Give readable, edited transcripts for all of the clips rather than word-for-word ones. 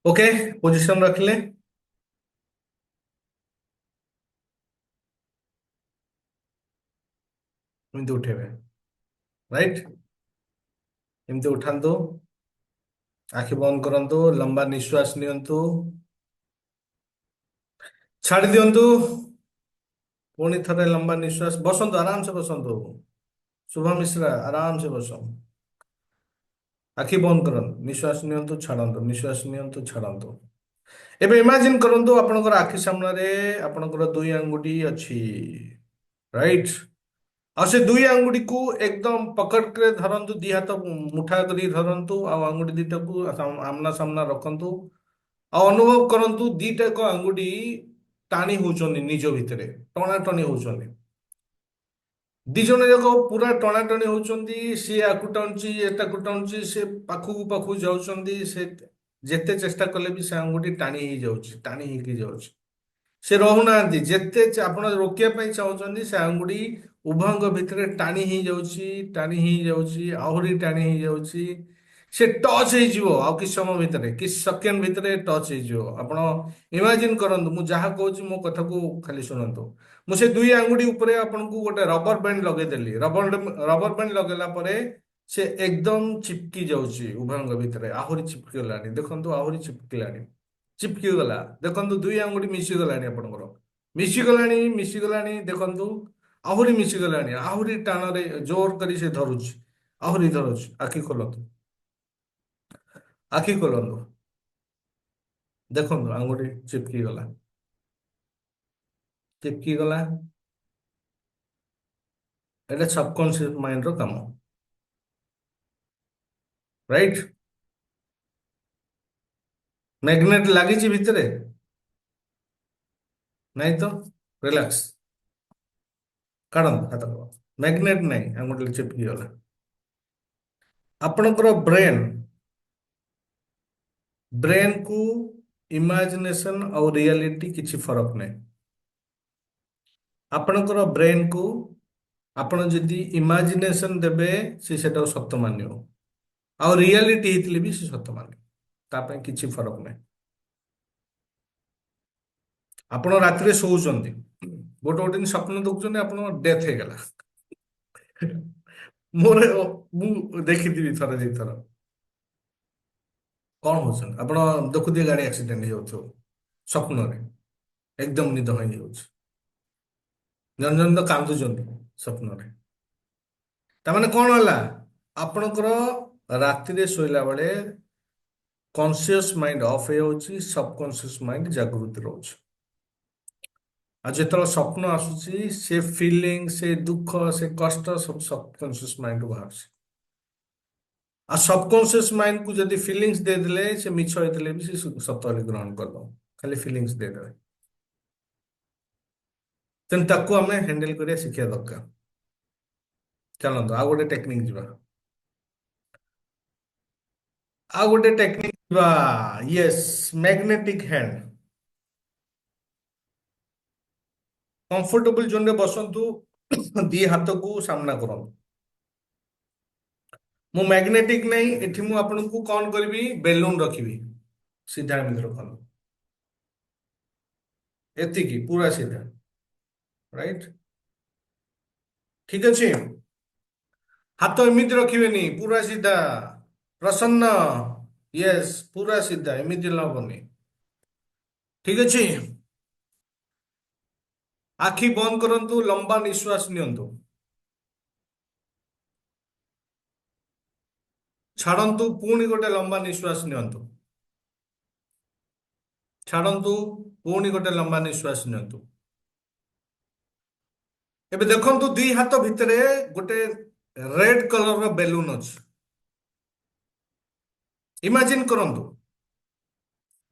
Okay. Position ରଖିଲେ ଏମିତି ଉଠେଇବେ। ରାଇଟ୍। ଏମିତି ଉଠାନ୍ତୁ। ଆଖି ବନ୍ଦ କରନ୍ତୁ, ଲମ୍ବା ନିଶ୍ୱାସ ନିଅନ୍ତୁ, ଛାଡି ଦିଅନ୍ତୁ। ପୁଣି ଥରେ ଲମ୍ବା ନିଶ୍ୱାସ, ବସନ୍ତୁ, ଆରାମସେ ବସନ୍ତୁ। ଶୁଭ ମିଶ୍ରା, ଆରାମସେ ବସ। ଆଖି ବନ୍ଦ କରନ୍ତୁ, ନିଶ୍ୱାସ ନିଅନ୍ତୁ, ଛାଡନ୍ତୁ, ନିଶ୍ୱାସ ନିଅନ୍ତୁ, ଛାଡନ୍ତୁ। ଏବେ ଇମାଜିନ କରନ୍ତୁ ଆପଣଙ୍କର ଆଖି ସାମ୍ନାରେ ଆପଣଙ୍କର ଦୁଇ ଆଙ୍ଗୁଠି ଅଛି। ରାଇଟ୍। ଆଉ ସେ ଦୁଇ ଆଙ୍ଗୁଠିକୁ ଏକଦମ ପକଡରେ ଧରନ୍ତୁ, ଦି ହାତ ମୁଠା କରି ଧରନ୍ତୁ, ଆଉ ଆଙ୍ଗୁଠି ଦିଟାକୁ ଆମ୍ନା ସାମ୍ନା ରଖନ୍ତୁ। ଆଉ ଅନୁଭବ କରନ୍ତୁ ଦିଟାକ ଆଙ୍ଗୁଠି ଟାଣି ହଉଛନ୍ତି, ନିଜ ଭିତରେ ଟଣାଟଣି ହଉଛନ୍ତି। ଦି ଜଣ ଯାକ ପୁରା ଟଣାଟଣି ହଉଛନ୍ତି। ସିଏ ଆକୁ ଟାଣୁଛି, ଏଟାକୁ ଟାଣୁଛି, ସେ ପାଖକୁ ପାଖକୁ ଯାଉଛନ୍ତି। ସେ ଯେତେ ଚେଷ୍ଟା କଲେ ବି ସେ ଆଙ୍ଗୁଠି ଟାଣି ହେଇଯାଉଛି, ଟାଣି ହେଇକି ଯାଉଛି। ସେ ରହୁନାହାନ୍ତି। ଯେତେ ଆପଣ ରୋକିବା ପାଇଁ ଚାହୁଁଛନ୍ତି, ସେ ଆଙ୍ଗୁଠି ଉଭୟଙ୍କ ଭିତରେ ଟାଣି ହେଇଯାଉଛି, ଟାଣି ହେଇଯାଉଛି, ଆହୁରି ଟାଣି ହେଇଯାଉଛି। ସେ ଟଚ୍ ହେଇଯିବ ଆଉ କିଛି ସମୟ ଭିତରେ, କିଛି ସେକେଣ୍ଡ ଭିତରେ ଟଚ୍ ହେଇଯିବ। ଆପଣ ଇମାଜିନ କରନ୍ତୁ, ମୁଁ ଯାହା କହୁଛି ମୋ କଥାକୁ ଖାଲି ଶୁଣନ୍ତୁ। ମୁଁ ସେ ଦୁଇ ଆଙ୍ଗୁଠି ଉପରେ ଆପଣଙ୍କୁ ଗୋଟେ ରବର ବ୍ୟାଣ୍ଡ ଲଗେଇଦେଲି। ରବର ବ୍ୟାଣ୍ଡ ଲଗେଇଲା ପରେ ସେ ଏକଦମ ଚିପକି ଯାଉଛି ଉଭୟଙ୍କ ଭିତରେ। ଆହୁରି ଚିପକି ଗଲାଣି, ଦେଖନ୍ତୁ, ଆହୁରି ଚିପକିଲାଣି, ଚିପକି ଗଲା। ଦେଖନ୍ତୁ ଦୁଇ ଆଙ୍ଗୁଠି ମିଶିଗଲାଣି ଆପଣଙ୍କର। ମିଶିଗଲାଣି, ମିଶିଗଲାଣି, ଦେଖନ୍ତୁ। ଆହୁରି ମିଶିଗଲାଣି, ଆହୁରି ଟାଣରେ ଜୋର କରି ସେ ଧରୁଛି, ଆହୁରି ଧରୁଛି। ଆଖି ଖୋଲନ୍ତୁ, ଆଖି ଖୋଲନ୍ତୁ। ଦେଖନ୍ତୁ ଆଙ୍ଗୁଠି ଚିପକି ଗଲା, ଚିପକି ଗଲା। ଏଇଟା ସବକନସିୟସ ମାଇଣ୍ଡର କାମ। ରାଇଟ୍। ମ୍ୟାଗ୍ନେଟ ଲାଗିଛି ଭିତରେ? ନାଇଁ ତ। ରିଲାକ୍ସ। କାଢନ୍ତୁ ହାତ। ମ୍ୟାଗ୍ନେଟ ନାହିଁ, ଆଙ୍ଗୁଠି ଚିପକି ଗଲା। ଆପଣଙ୍କର ବ୍ରେନକୁ ଇମାଜିନେସନ ଆଉ ରିଆଲିଟି କିଛି ଫରକ ନାହିଁ। ଆପଣଙ୍କର ବ୍ରେନକୁ ଆପଣ ଯଦି ଇମାଜିନେସନ ଦେବେ, ସେ ସେଟାକୁ ସତ ମାନିବ। ଆଉ ରିଆଲିଟି ହେଇଥିଲେ ବି ସେ ସତ ମାନିବ। ତା ପାଇଁ କିଛି ଫରକ ନାହିଁ। ଆପଣ ରାତିରେ ଶୋଉଛନ୍ତି, ଗୋଟେ ଗୋଟେ ଦିନ ସ୍ୱପ୍ନ ଦେଖୁଛନ୍ତି ଆପଣଙ୍କ ଡେଥ୍ ହେଇଗଲା। ମୋର ମୁଁ ଦେଖିଥିବି ଥରେ ଦିଥର। କଣ ହଉଛନ୍ତି ଆପଣ? ଦେଖୁଥିବେ ଗାଡି ଆକ୍ସିଡେଣ୍ଟ ହେଇଯାଉଥିବ ସ୍ୱପ୍ନରେ, ଏକଦମ ନିଦ ହେଇଯାଉଛି। ଜଣେ ଜଣେ ତ କାନ୍ଦୁଛନ୍ତି ସ୍ୱପ୍ନରେ। ତାମାନେ କଣ ହେଲା? ଆପଣଙ୍କର ରାତିରେ ଶୋଇଲା ବେଳେ କନସିୟସ ମାଇଣ୍ଡ ଅଫ୍ ହେଇଯାଉଛି, ସବକନସିୟସ ମାଇଣ୍ଡ ଜାଗୃତି ରହୁଛି। ଆଉ ଯେତେବେଳେ ସ୍ୱପ୍ନ ଆସୁଛି, ସେ ଫିଲିଙ୍ଗ, ସେ ଦୁଃଖ, ସେ କଷ୍ଟ ସବୁ ସବକନସିୟସ ମାଇଣ୍ଡରୁ ବାହାରୁଛି। ଆଉ ସବକନସିୟସ ମାଇଣ୍ଡକୁ ଯଦି ଫିଲିଙ୍ଗସ ଦେଇଦେଲେ, ସେ ମିଛ ହେଇଥିଲେ ବି ସେ ସତ ବୋଲି ଗ୍ରହଣ କରିଦବ। ଖାଲି ଫିଲିଙ୍ଗସ ଦେଇଦେବେ। ତେଣୁ ତାକୁ ଆମେ ହ୍ୟାଣ୍ଡେଲ କରିବା ଶିଖିବା ଦରକାର। ଚାଲନ୍ତୁ ଆଉ ଗୋଟେ ଟେକ୍ନିକ ଯିବା। ଆଉ ଗୋଟେ ଟେକ୍ନିକ ଯିବା। ୟେସ୍। Magnetic hand. କମ୍ଫର୍ଟେବଲ ଜୋନରେ ବସନ୍ତୁ। ଦି ହାତକୁ ସାମ୍ନା କରନ୍ତୁ। ମୁଁ ମ୍ୟାଗ୍ନେଟିକ ନାହିଁ ଏଠି। ମୁଁ ଆପଣଙ୍କୁ କଣ କରିବି? ବେଲୁନ ରଖିବି। ସିଧା ଏମିତି ରଖନ୍ତୁ। ଏତିକି, ପୁରା ସିଧା। ରାଇଟ। ଠିକ ଅଛି। ହାତ ଏମିତି ରଖିବେନି, ପୁରା ସିଧା, ପ୍ରସନ୍ନ। ୟେସ୍, ପୁରା ସିଧା, ଏମିତି ହବନି। ଠିକ ଅଛି। ଆଖି ବନ୍ଦ କରନ୍ତୁ, ଲମ୍ବା ନିଶ୍ୱାସ ନିଅନ୍ତୁ, ଛାଡନ୍ତୁ। ପୁଣି ଗୋଟେ ଲମ୍ବା ନିଶ୍ୱାସ ନିଅନ୍ତୁ, ଛାଡନ୍ତୁ। ପୁଣି ଗୋଟେ ଲମ୍ବା ନିଶ୍ୱାସ ନିଅନ୍ତୁ। ଏବେ ଦେଖନ୍ତୁ ଦି ହାତ ଭିତରେ ଗୋଟେ ରେଡ କଲର ବେଲୁନ ଅଛି। ଇମାଜିନ କରନ୍ତୁ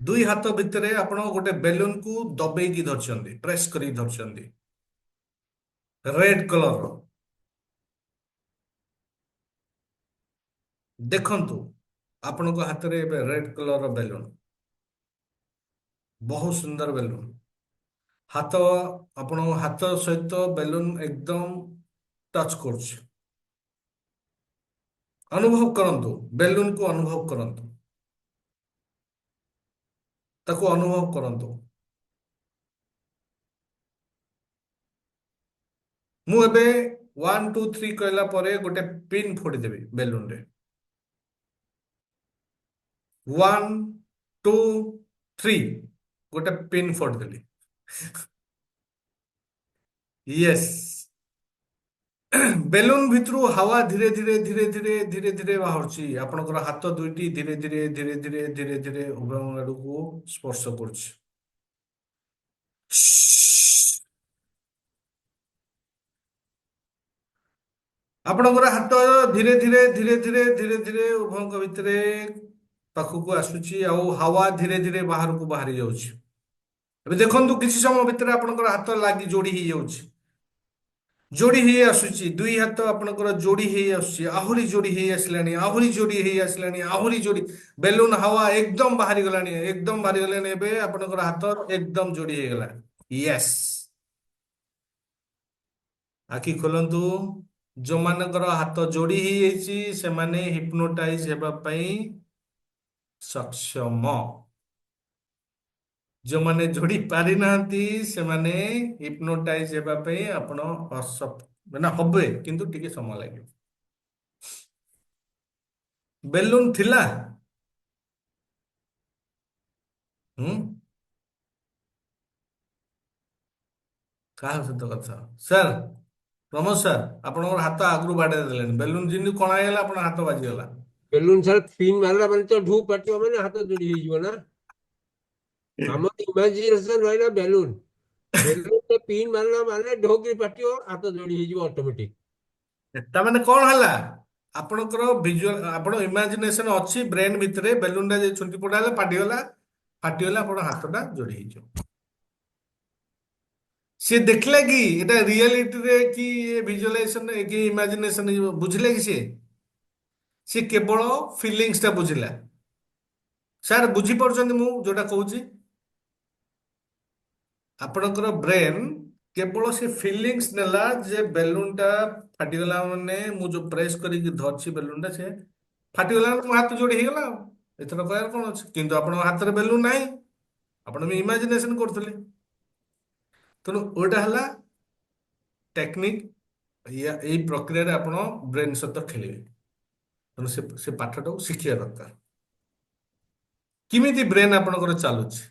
ଦୁଇ ହାତ ଭିତରେ ଆପଣ ଗୋଟେ ବେଲୁନକୁ ଦବେଇକି ଧରିଛନ୍ତି, ପ୍ରେସ୍ କରିକି ଧରିଛନ୍ତି, ରେଡ କଲର। ଦେଖନ୍ତୁ ଆପଣଙ୍କ ହାତରେ ଏବେ ରେଡ କଲର ବେଲୁନ, ବହୁତ ସୁନ୍ଦର ବେଲୁନ। ହାତ, ଆପଣଙ୍କ ହାତ ସହିତ ବେଲୁନ ଏକଦମ ଟଚ୍ କରୁଛି। ଅନୁଭବ କରନ୍ତୁ, ବେଲୁନକୁ ଅନୁଭବ କରନ୍ତୁ। ତାକୁ ଅନୁଭବ କରନ୍ତୁ। ମୁଁ ଏବେ 1 2 3 କହିଲା ପରେ ଗୋଟେ ପିନ୍ ଫୋଡ଼ିଦେବି ବେଲୁନରେ। 1 2 3 ଗୋଟେ ପିନ୍ ଫୋଡ଼ିଦେଲି। ୟେସ୍। ବେଲୁନ ଭିତରୁ ହାୱା ଧୀରେ ଧୀରେ ଧୀରେ ଧୀରେ ଧୀରେ ଧୀରେ ବାହାରୁଛି। ଆପଣଙ୍କର ହାତ ଦୁଇଟି ଧୀରେ ଧୀରେ ଧୀରେ ଧୀରେ ଧୀରେ ଧୀରେ ଉଭୟ ଆଡକୁ ସ୍ପର୍ଶ କରୁଛି। ଆପଣଙ୍କର ହାତ ଧୀରେ ଧୀରେ ଧୀରେ ଧୀରେ ଧୀରେ ଧୀରେ ଉଭୟଙ୍କ ଭିତରେ ପାଖକୁ ଆସୁଛି ଆଉ ହାୱା ଧୀରେ ଧୀରେ ବାହାରକୁ ବାହାରି ଯାଉଛି। ଏବେ ଦେଖନ୍ତୁ କିଛି ସମୟ ଭିତରେ ଆପଣଙ୍କର ହାତ ଲାଗି ଯୋଡି ହେଇଯାଉଛି। ଯୋଡି ହେଇ ଆସୁଛି, ଦୁଇ ହାତ ଆପଣଙ୍କର ଯୋଡି ହେଇ ଆସୁଛି, ଆହୁରି ଯୋଡି ହେଇ ଆସିଲାଣି, ଆହୁରି ଯୋଡି ହେଇ ଆସିଲାଣି, ଆହୁରି ଯୋଡି। ବେଲୁନ ହାୱା ଏକଦମ ବାହାରି ଗଲାଣି, ଏକଦମ ବାହାରି ଗଲାଣି। ଏବେ ଆପଣଙ୍କର ହାତ ଏକଦମ ଯୋଡି ହେଇଗଲାଣି। ୟେସ୍। ଆଖି ଖୋଲନ୍ତୁ। ଯୋଉମାନଙ୍କର ହାତ ଯୋଡି ହେଇଯାଇଛି ସେମାନେ ହିପନୋଟାଇଜ ହେବା ପାଇଁ ସକ୍ଷମ। ଯୋଉମାନେ ଯୋଡି ପାରିନାହାନ୍ତି ସେମାନେ ହିପନୋଟାଇଜ ହେବା ପାଇଁ ଆପଣ ମାନେ ହବେ, କିନ୍ତୁ ଟିକେ ସମୟ ଲାଗିବ। ବେଲୁନ ଥିଲା। ହୁଁ। କାହା ସହିତ କଥା ସାର୍? ପ୍ରମୋଦ ସାର୍, ଆପଣଙ୍କର ହାତ ଆଗରୁ ବାଡେଇ ଦେଲେଣି। ବେଲୁନ ଯେମିତି କଣା ହେଇଗଲା ଆପଣଙ୍କ ହାତ ବାଜିଗଲା। ବେଲୁନ ସାର୍ ପିନ୍ ମାରିଲା ମାନେ ତ ଢୁ ପାଟିବ ମାନେ ହାତ ଯୋଡି ହେଇଯିବ ନା। ଆମର ଇମାଜିନେସନ ରହିଲା ବେଲୁନ। ବେଲୁନ ପିନ୍ ମାରିଲା ମାନେ ଢୋକି ପାଟିବ, ହାତ ଯୋଡି ହେଇଯିବ ଅଟୋମେଟିକ। ତା ମାନେ କଣ ହେଲା? ଆପଣଙ୍କର ଭିଜୁଆଲ, ଆପଣ ଇମାଜିନେସନ ଅଛି ବ୍ରେନ ଭିତରେ। ବେଲୁନ ଟା ଯେ ଛୁଟି ପଡା ହେଲା ଫାଟିଗଲା, ଫାଟିଗଲା ଆପଣ ହାତଟା ଯୋଡି ହେଇଯିବ। ସିଏ ଦେଖିଲା କି ଏଟା ରିଆଲିଟିରେ କି ଭିଜୁଆଲାଇଜେସନ କି ଇମାଜିନେସନ ବୁଝିଲେ କି ସିଏ କେବଳ ଫିଲିଙ୍ଗସ୍ ଟା ବୁଝିଲା। ସାର୍ ବୁଝିପାରୁଛନ୍ତି ମୁଁ ଯୋଉଟା କହୁଛି? ଆପଣଙ୍କର ବ୍ରେନ କେବଳ ସେ ଫିଲିଙ୍ଗସ୍ ନେଲା ଯେ ବେଲୁନ ଟା ଫାଟିଗଲା ମାନେ ମୁଁ ଯୋଉ ପ୍ରେସ୍ କରିକି ଧରିଛି ବେଲୁନ ଟା ସେ ଫାଟିଗଲା ମାନେ ମୋ ହାତ ଯୋଡି ହେଇଗଲା ଆଉ। ଏଥର କହିବାର କଣ ଅଛି? କିନ୍ତୁ ଆପଣଙ୍କ ହାତରେ ବେଲୁନ ନାହିଁ, ଆପଣ ବି ଇମାଜିନେସନ କରୁଥିଲେ। ତେଣୁ ଓଇଟା ହେଲା ଟେକ୍ନିକ। ଏଇ ପ୍ରକ୍ରିୟାରେ ଆପଣ ବ୍ରେନ ସହିତ ଖେଳିବେ। ତେଣୁ ସେ ପାଠଟାକୁ ଶିଖିବା ଦରକାର। କେମିତି ବ୍ରେନ ଆପଣଙ୍କର ଚାଲୁଛି।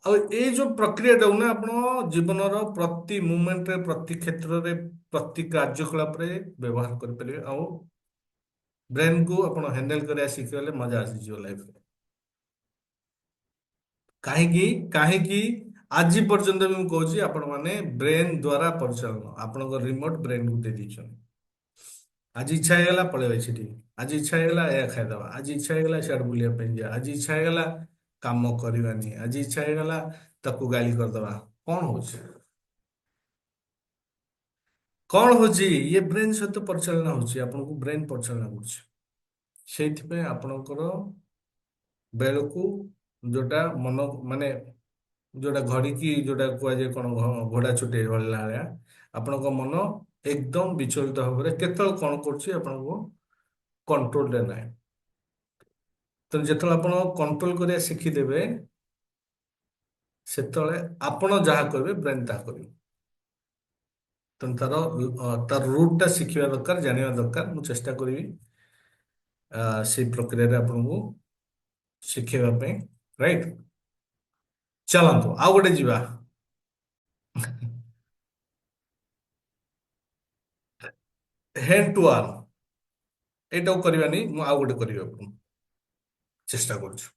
ଆଉ ଏଇ ଯୋଉ ପ୍ରକ୍ରିୟାଟାକୁ ନା ଆପଣ ଜୀବନର ପ୍ରତି ମୁମେଣ୍ଟରେ, ପ୍ରତି କ୍ଷେତ୍ରରେ, ପ୍ରତି କାର୍ଯ୍ୟକଳାପରେ ବ୍ୟବହାର କରିପାରିବେ। ଆଉ ବ୍ରେନକୁ ଆପଣ ହ୍ୟାଣ୍ଡେଲ କରିବା ଶିଖିଗଲେ ମଜା ଆସିଯିବ ଲାଇଫରେ। କାହିଁକି? କାହିଁକି ଆଜି ପର୍ଯ୍ୟନ୍ତ ବି ମୁଁ କହୁଛି ଆପଣ ମାନେ ବ୍ରେନ ଦ୍ଵାରା ପରିଚାଳନା। ଆପଣଙ୍କ ରିମୋଟ ବ୍ରେନକୁ ଦେଇ ଦେଇଛନ୍ତି। ଆଜି ଇଚ୍ଛା ହେଇଗଲା ପଳେଇବା ସେଠିକି। ଆଜି ଇଚ୍ଛା ହେଇଗଲା ଏହା ଖାଇଦବା। ଆଜି ଇଚ୍ଛା ହେଇଗଲା ସିଆଡେ ବୁଲିବା ପାଇଁ ଯିବା। ଆଜି ଇଚ୍ଛା ହେଇଗଲା କାମ କରିବାନି। ଆଜି ଇଚ୍ଛା ହେଇଗଲା ତାକୁ ଗାଳି କରିଦବା। କଣ ହଉଛି? କଣ ହଉଛି? ଇଏ ବ୍ରେନ ସହିତ ପରିଚାଳନା ହଉଛି। ଆପଣଙ୍କୁ ବ୍ରେନ ପରିଚାଳନା କରୁଛି। ସେଇଥିପାଇଁ ଆପଣଙ୍କର ବେଳକୁ ଯୋଉଟା ମନ ମାନେ ଯୋଉଟା ଘଡିକି ଯୋଉଟା କୁହାଯାଏ କଣ ଘୋଡା ଛୁଟି ଗଳିଲା ଭଳିଆ ଆପଣଙ୍କ ମନ ଏକଦମ ବିଚଳିତ ଭାବରେ କେତେବେଳେ କଣ କରୁଛି ଆପଣଙ୍କୁ କଣ୍ଟ୍ରୋଲରେ ନାହିଁ। ତେଣୁ ଯେତେବେଳେ ଆପଣ କଣ୍ଟ୍ରୋଲ କରିବା ଶିଖିଦେବେ ସେତେବେଳେ ଆପଣ ଯାହା କରିବେ ବ୍ରେନ୍ ତାହା କରିବ। ତେଣୁ ତାର ରୁଟ ଟା ଶିଖିବା ଦରକାର, ଜାଣିବା ଦରକାର। ମୁଁ ଚେଷ୍ଟା କରିବି ସେଇ ପ୍ରକ୍ରିୟାରେ ଆପଣଙ୍କୁ ଶିଖେଇବା ପାଇଁ। ରାଇଟ। ଚାଲନ୍ତୁ ଆଉ ଗୋଟେ ଯିବା। Hand to arm. ଏଇଟାକୁ କରିବାନି, ମୁଁ ଆଉ ଗୋଟେ କରିବି ଆପଣଙ୍କୁ ଚେଷ୍ଟା କରୁଛୁ।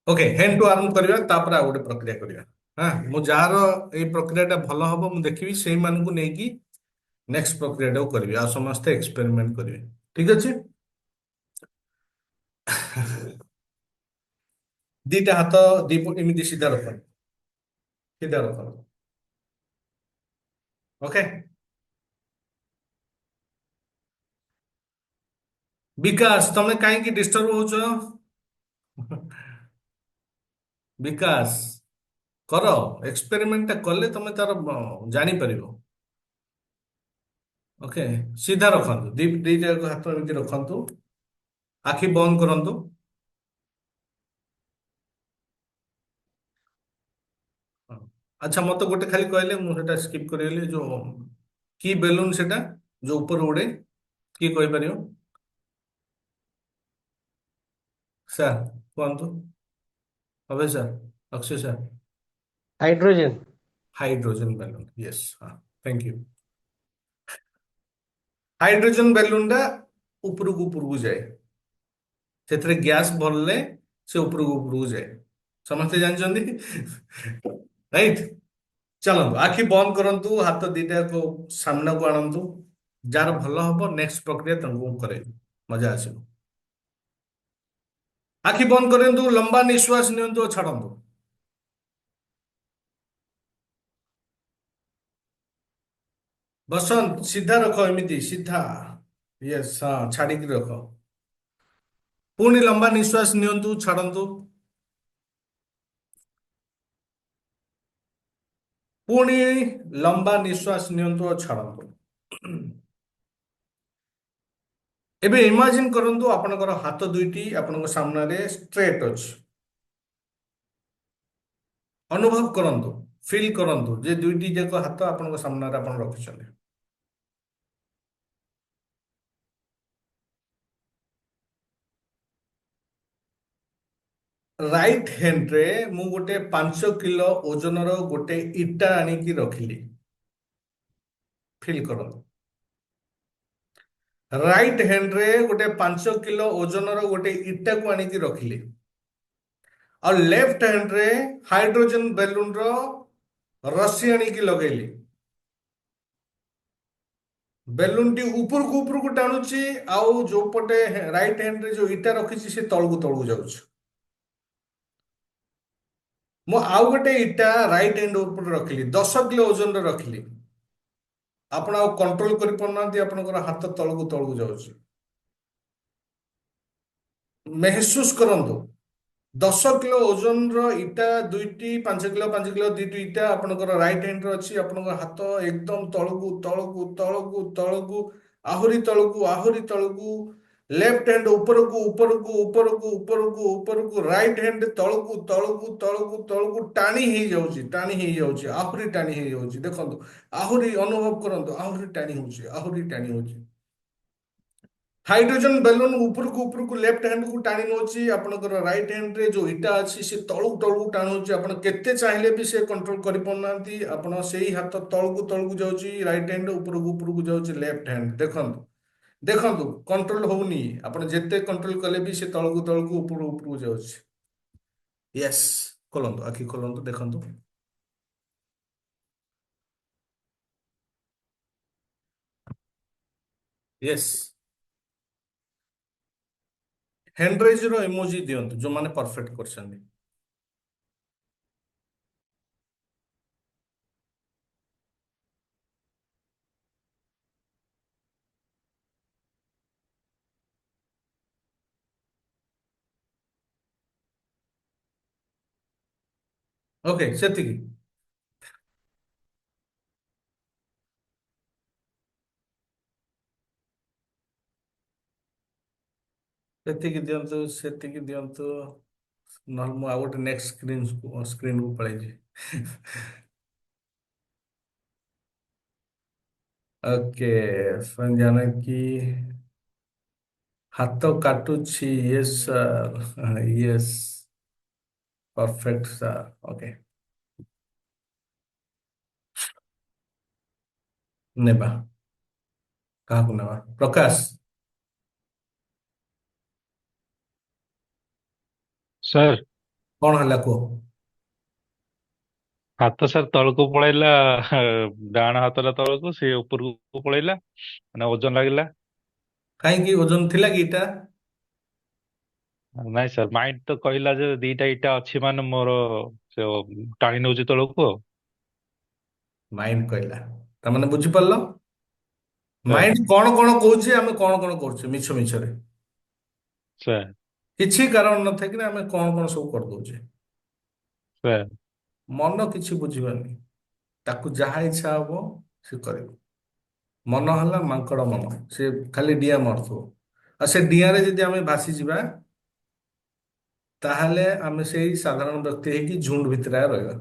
ଓକେ, ହେଣ୍ଡ ଟୁ ଆର୍ମ କରିବା, ତାପରେ ଆଉ ଗୋଟେ ପ୍ରକ୍ରିୟା କରିବା। ହଁ, ମୁଁ ଯାହାର ଏଇ ପ୍ରକ୍ରିୟାଟା ଭଲ ହବ ମୁଁ ଦେଖିବି, ସେଇମାନଙ୍କୁ ନେଇକି ନେକ୍ସଟ ପ୍ରକ୍ରିୟାଟାକୁ କରିବି। ଆଉ ସମସ୍ତେ ଏକ୍ସପେରିମେଣ୍ଟ କରିବେ। ଠିକ ଅଛି। ଦିଟା ହାତ ଏମିତି ସିଧା ରଖନ୍ତୁ। ସିଧା ରଖନ୍ତୁ। ଓକେ। ବିକାଶ, ତମେ କାହିଁକି ଡିଷ୍ଟର୍ବ ହଉଛ? ବିକାଶ କର। ଏକ୍ସପେରିମେଣ୍ଟଟା କଲେ ତମେ ତାର ଜାଣିପାରିବ। ଓକେ, ସିଧା ରଖନ୍ତୁ। ଦିଟା ହାତ ଏମିତି ରଖନ୍ତୁ। ଆଖି ବନ୍ଦ କରନ୍ତୁ। ହଁ। ଆଚ୍ଛା ମତେ ଗୋଟେ ଖାଲି କହିଲେ, ମୁଁ ସେଟା ସ୍କିପ୍ କରିଗଲି, ଯୋଉ କି ବେଲୁନ ସେଟା ଯୋଉ ଉପର ଉଡେ, କିଏ କହିପାରିବ? ସାର୍ କୁହନ୍ତୁ। Abhay sir, Akshay sir. Hydrogen. Hydrogen balloon, yes, ହଁ, ଥ୍ୟାଙ୍କ ୟୁ। ହାଇଡ୍ରୋଜେନ ବେଲୁନ ଟା ଉପରକୁ ଉପରକୁ ଯାଏ, ସେଥିରେ ଗ୍ୟାସ୍ ଭରଲେ ସେ ଉପରକୁ ଉପରକୁ ଯାଏ, ସମସ୍ତେ ଜାଣିଛନ୍ତି। ରାଇଟ୍। ଚାଲନ୍ତୁ ଆଖି ବନ୍ଦ କରନ୍ତୁ, ହାତ ଦିଟାକୁ ସାମ୍ନାକୁ ଆଣନ୍ତୁ। ଯାହାର ଭଲ ହବ ନେକ୍ସଟ ପ୍ରକ୍ରିୟା ତାଙ୍କୁ କରେଇବି, ମଜା ଆସିବ। ଆଖି ବନ୍ଦ କରନ୍ତୁ, ଲମ୍ବା ନିଶ୍ୱାସ ନିଅନ୍ତୁ ଓ ଛାଡନ୍ତୁ। ବସନ୍ତ ସିଧା ରଖ, ଏମିତି ସିଧା। ୟେସ୍, ହଁ, ଛାଡିକି ରଖ। ପୁଣି ଲମ୍ବା ନିଶ୍ୱାସ ନିଅନ୍ତୁ, ଛାଡନ୍ତୁ। ପୁଣି ଲମ୍ବା ନିଶ୍ୱାସ ନିଅନ୍ତୁ ଓ ଛାଡନ୍ତୁ। ଏବେ ଇମାଜିନ କରନ୍ତୁ ଆପଣଙ୍କର ହାତ ଦୁଇଟି ଆପଣଙ୍କ ସାମ୍ନାରେ ଷ୍ଟ୍ରେଟ ଅଛି। ଅନୁଭବ କରନ୍ତୁ, ଫିଲ୍ କରନ୍ତୁ ଯେ ଦୁଇଟି ଯାକ ହାତ ଆପଣଙ୍କ ସାମ୍ନାରେ ଆପଣ ରଖିଛନ୍ତି। ରାଇଟ୍ ହ୍ୟାଣ୍ଡରେ ମୁଁ ଗୋଟେ 5 କିଲୋ ଓଜନର ଗୋଟେ ଇଟା ଆଣିକି ରଖିଲି। ଫିଲ୍ କରନ୍ତୁ। ରାଇଟ୍ ହ୍ୟାଣ୍ଡରେ ଗୋଟେ 5 କିଲୋ ଓଜନର ଗୋଟେ ଇଟାକୁ ଆଣିକି ରଖିଲି। ଆଉ ଲେଫ୍ଟ ହ୍ୟାଣ୍ଡରେ ହାଇଡ୍ରୋଜେନ ବେଲୁନର ରସି ଆଣିକି ଲଗେଇଲି। ବେଲୁନଟି ଉପରକୁ ଉପରକୁ ଟାଣୁଛି, ଆଉ ଯୋଉ ପଟେ ରାଇଟ୍ ହ୍ୟାଣ୍ଡରେ ଯୋଉ ଇଟା ରଖିଛି ସେ ତଳକୁ ତଳକୁ ଯାଉଛି। ମୁଁ ଆଉ ଗୋଟେ ଇଟା ରାଇଟ୍ ହ୍ୟାଣ୍ଡ ଉପରେ ରଖିଲି, 10 କିଲୋ ଓଜନର ରଖିଲି। ଆପଣ ଆଉ କଣ୍ଟ୍ରୋଲ କରିପାରୁନାହାନ୍ତି, ଆପଣଙ୍କର ହାତ ତଳକୁ ତଳକୁ ଯାଉଛି। ମେହସୁସ କରନ୍ତୁ, 10 କିଲୋ ଓଜନର ଇଟା ଦୁଇଟି, 5 କିଲୋ 5 କିଲୋ ଦୁଇଟି ଇଟା ଆପଣଙ୍କର ରାଇଟ୍ ହ୍ୟାଣ୍ଡରେ ଅଛି। ଆପଣଙ୍କ ହାତ ଏକଦମ ତଳକୁ ତଳକୁ ତଳକୁ ତଳକୁ, ଆହୁରି ତଳକୁ ଆହୁରି ତଳକୁ। ଲେଫ୍ଟ ହ୍ୟାଣ୍ଡ ଉପରକୁ ଉପରକୁ ଉପରକୁ ଉପରକୁ ଉପରକୁ, ରାଇଟ୍ ହ୍ୟାଣ୍ଡ ତଳକୁ ତଳକୁ ତଳକୁ ତଳକୁ ଟାଣି ହେଇଯାଉଛି, ଟାଣି ହେଇଯାଉଛି, ଆହୁରି ଟାଣି ହେଇଯାଉଛି। ଦେଖନ୍ତୁ, ଆହୁରି ଅନୁଭବ କରନ୍ତୁ, ଆହୁରି ଟାଣି ହଉଛି, ଆହୁରି ଟାଣି ହଉଛି। ହାଇଡ୍ରୋଜେନ ବେଲୁନ ଉପରକୁ ଉପରକୁ ଲେଫ୍ଟ ହ୍ୟାଣ୍ଡକୁ ଟାଣି ନେଉଛି। ଆପଣଙ୍କର ରାଇଟ୍ ହ୍ୟାଣ୍ଡରେ ଯୋଉ ଇଟା ଅଛି ସେ ତଳକୁ ତଳକୁ ଟାଣୁଛି। ଆପଣ କେତେ ଚାହିଁଲେ ବି ସେ କଣ୍ଟ୍ରୋଲ କରିପାରୁନାହାନ୍ତି। ଆପଣ ସେଇ ହାତ ତଳକୁ ତଳକୁ ଯାଉଛି, ରାଇଟ୍ ହ୍ୟାଣ୍ଡ ଉପରକୁ ଉପରକୁ ଯାଉଛି ଲେଫ୍ଟ ହ୍ୟାଣ୍ଡ। ଦେଖନ୍ତୁ, ଦେଖନ୍ତୁ, କଣ୍ଟ୍ରୋଲ ହଉନି। ଆପଣ ଯେତେ କଣ୍ଟ୍ରୋଲ କଲେ ବି ସେ ତଳକୁ ତଳକୁ ଉପରକୁ ଉପରକୁ ଯାଉଛି। ୟେସ୍, ଖୋଲନ୍ତୁ, ଆଖି ଖୋଲନ୍ତୁ, ଦେଖନ୍ତୁ। ୟେସ୍। ହ୍ୟାଣ୍ଡରାଇଜର ଇମୋଜି ଦିଅନ୍ତୁ ଯୋଉମାନେ ପରଫେକ୍ଟ କରିଛନ୍ତି। ଓକେ, ସେତିକି। ସେତିକି ଦିଅନ୍ତୁ, ସେତିକି ଦିଅନ୍ତୁ। ନହେଲେ ମୁଁ ଆଉ ଗୋଟେ ନେକ୍ସଟ ସ୍କ୍ରିନକୁ ପଳେଇଛି। ଓକେ, ସଞ୍ଜନା କି ହାତ କାଟୁଛି, Yes sir, Yes, perfect sir. Okay, ନେବା, କାହାକୁ ନେବା? ପ୍ରକାଶ, ସାର୍, କଣ ହେଲା କୁହ? ହାତ ସାର୍ ତଳକୁ ପଳେଇଲା। ଡାହାଣ ହାତଟା ତଳକୁ, ସେ ଉପରକୁ ପଳେଇଲା, ମାନେ ଓଜନ ଲାଗିଲା। କାହିଁକି, ଓଜନ ଥିଲା କି ଏଇଟା? ନାଇଁ ସାର୍, ମାଇଣ୍ଡ ତ କହିଲା ଯେ ଦିଟା ଇଟା ଅଛି ମାନେ ମୋର ସେ ଟାଣି ନଉଛି ତଳକୁ ଆଉ। ମାଇଣ୍ଡ କହିଲା, ତାମାନେ ବୁଝିପାରିଲ? ସାର୍, ମାଇଣ୍ଡ କଣ କଣ କହୁଛି, ଆମେ କଣ କଣ କରୁଛେ ମିଛ ମିଛରେ। ସାର୍, କିଛି କାରଣ ନଥାଏ କି ଆମେ କଣ କଣ ସବୁ କରିଦଉଛେ। ସାର୍, ମନ କିଛି ବୁଝିବନି, ତାକୁ ଯାହା ଇଚ୍ଛା ହବ ସେ କରିବ। ମନ ହେଲା ମାଙ୍କଡ ମନ, ସେ ଖାଲି ଡିଆ ମାରୁଥିବ। ଆଉ ସେ ଡିଆଁରେ ଯଦି ଆମେ ଭାସିଯିବା ତାହେଲେ ଆମେ ସେଇ ସାଧାରଣ ବ୍ୟକ୍ତି ହେଇକି ଝୁଣ୍ଡ ଭିତରେ ଆକା ରହିବା।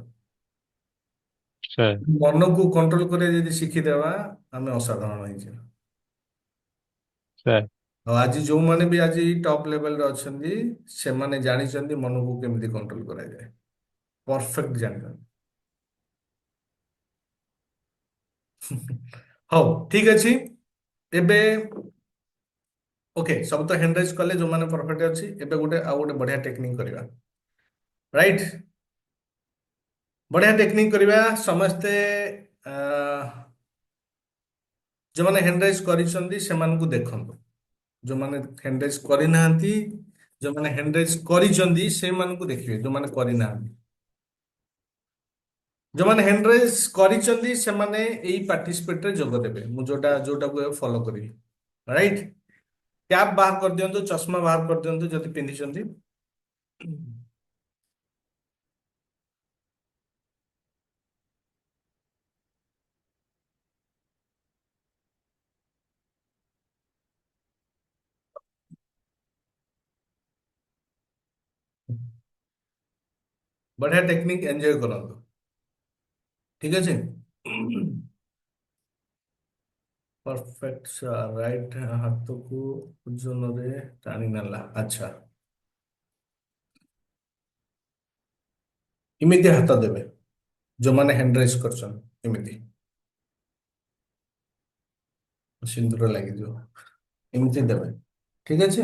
ସେ ମନକୁ କଣ୍ଟ୍ରୋଲ କରିବା ଯଦି ଶିଖିଦେବା ଆମେ ଅସାଧାରଣ ହେଇଯିବା। ସେ ଆଉ ଆଜି ଯୋଉମାନେ ବି ଆଜି ଟପ୍ ଲେଭେଲରେ ଅଛନ୍ତି ସେମାନେ ଜାଣିଛନ୍ତି ମନକୁ କେମିତି କଣ୍ଟ୍ରୋଲ କରାଯାଏ, ପରଫେକ୍ଟ ଜାଣିଛନ୍ତି। ହଉ ଠିକ ଅଛି। ଏବେ ଓକେ, ସବୁ ତ ହ୍ୟାଣ୍ଡ ରାଇଜ କଲେ ଯୋଉମାନେ ପରଫେକ୍ଟ ଅଛି। ଏବେ ଆଉ ଗୋଟେ ବଢିଆ ଟେକ୍ନିକ କରିବା, ରାଇଟ? ବଢିଆ ଟେକ୍ନିକ କରିବା ସମସ୍ତେ। ଆ, ଯୋଉମାନେ ହ୍ୟାଣ୍ଡ ରାଇଜ କରିଛନ୍ତି ସେମାନଙ୍କୁ ଦେଖନ୍ତୁ, ଯୋଉମାନେ ହ୍ୟାଣ୍ଡ ରାଇଜ କରିନାହାନ୍ତି, ଯୋଉମାନେ ହ୍ୟାଣ୍ଡ ରାଇଜ କରିଛନ୍ତି ସେମାନଙ୍କୁ ଦେଖିବେ, ଯୋଉମାନେ କରିନାହାନ୍ତି। ଯୋଉମାନେ ହ୍ୟାଣ୍ଡ ରାଇଜ କରିଛନ୍ତି ସେମାନେ ଏଇ ପାର୍ଟିସିପେଟରେ ଯୋଗ ଦେବେ। ମୁଁ ଯୋଉଟାକୁ ଫଲୋ କରିବି, ରାଇଟ? କ୍ୟାପ୍ ବାହାର କରିଦିଅନ୍ତୁ, ଚଷମା ବାହାର କରିଦିଅନ୍ତୁ ଯଦି ପିନ୍ଧିଛନ୍ତି। ବଢିଆ ଟେକ୍ନିକ ଏନ୍ଜୟ କରନ୍ତୁ, ଠିକ ଅଛି? ପରଫେକ୍ଟ। ରାଇଟ ହାତକୁ ଓଜନରେ ଟାଣି ନେଲା। ଆଚ୍ଛା, ଏମିତି ହାତ ଦେବେ ଯୋଉମାନେ ହ୍ୟାଣ୍ଡ ରାଇଜ କରିଛନ୍ତି, ଏମିତି ସିନ୍ଦୁର ଲାଗିଯିବ, ଏମିତି ଦେବେ, ଠିକ ଅଛି?